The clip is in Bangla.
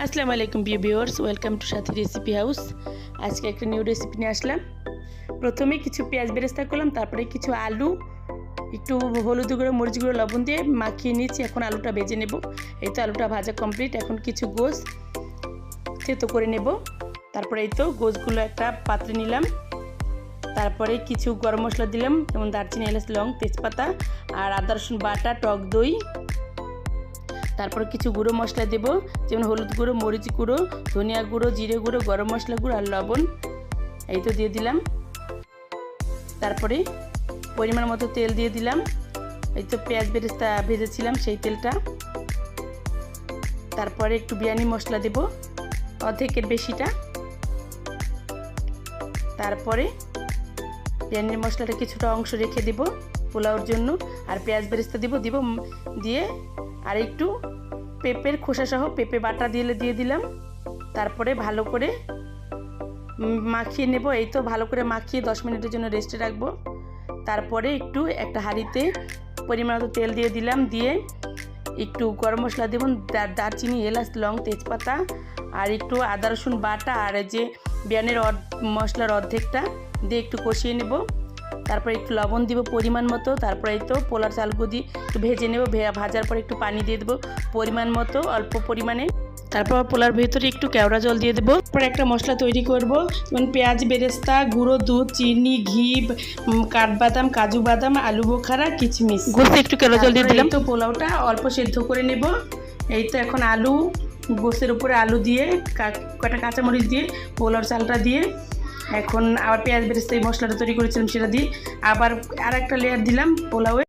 আসসালামু আলাইকুম viewers, welcome to Sathi recipe house. আজকে একটা নিউ রেসিপি নিয়ে আসলাম। প্রথমে কিছু পেঁয়াজ বেরেস্তা করলাম, তারপরে কিছু আলু একটু হলুদ গুঁড়ো, মরিচ গুঁড়ো, লবণ দিয়ে মাখিয়ে নিয়েছি। এখন আলুটা ভেজে নেব। এই তো আলুটা ভাজা কমপ্লিট। এখন কিছু গোশ থেতো করে নেব। তারপরে এই তো গোশগুলো একটা পাত্রে নিলাম। তারপরে কিছু গরম মশলা দিলাম, যেমন দারচিনি, এলাচ, লং, তেজপাতা আর আদা রসুন বাটা, টক দই। তারপরে কিছু গুঁড়ো মশলা দেব, যেমন হলুদ গুঁড়ো, মরিচ গুঁড়ো, ধনিয়া গুঁড়ো, জিরে গুঁড়ো, গরম মশলা গুঁড়ো আর লবণ। এই তো দিয়ে দিলাম। তারপরে পরিমাণ মতো তেল দিয়ে দিলাম। এই তো পেঁয়াজ বেরেস্তা ভেজেছিলাম সেই তেলটা। তারপরে একটু বিরিয়ানি মশলা দেব, অর্ধেকের বেশিটা। তারপরে বিরিয়ানির মশলাটা কিছুটা অংশ রেখে দেব পোলাওর জন্য। আর পেঁয়াজ বেরেস্তা দিব দিয়ে আর একটু পেঁপের খোসা সহ পেঁপে বাটা দিয়ে দিলাম। তারপরে ভালো করে মাখিয়ে নেব। এই তো ভালো করে মাখিয়ে 10 মিনিটের জন্য রেস্টে রাখবো। তারপরে একটু একটা হাঁড়িতে পরিমাণ মতো তেল দিয়ে দিলাম, দিয়ে একটু গরম মশলা দেব, দারচিনি, এলাচ, লং, তেজপাতা আর একটু আদা রসুন বাটা আর যে বিরিয়ানির মশলার অর্ধেকটা দিয়ে একটু কষিয়ে নেব। তারপরে একটু লবণ দিব পরিমাণ মতো। তারপরে এই তো পোলার চালগুলো দিয়ে একটু ভেজে নেব। ভাজার পর একটু পানি দিয়ে দেবো পরিমাণ মতো, অল্প পরিমাণে। তারপর পোলার ভেতরে একটু কেওড়া জল দিয়ে দেবো। তারপরে একটা মশলা তৈরি করব, যেমন পেঁয়াজ বেরেস্তা, গুঁড়ো দুধ, চিনি, ঘি, কাঠবাদাম, কাজু বাদাম, আলু বোখারা, কিচমিচ, গোস্তে একটু কেওড়া জল দিয়ে দিলাম। তো পোলাওটা অল্প সেদ্ধ করে নেব। এই তো এখন আলু, গোস্তের উপরে আলু দিয়ে কটা কাঁচামরিচ দিয়ে পোলার চালটা দিয়ে এখন আবার পেঁয়াজ বেরেস্তা এই মশলাটা তৈরি করেছিলাম সেটা দিয়ে আবার আর একটা লেয়ার দিলাম পোলাওয়ে।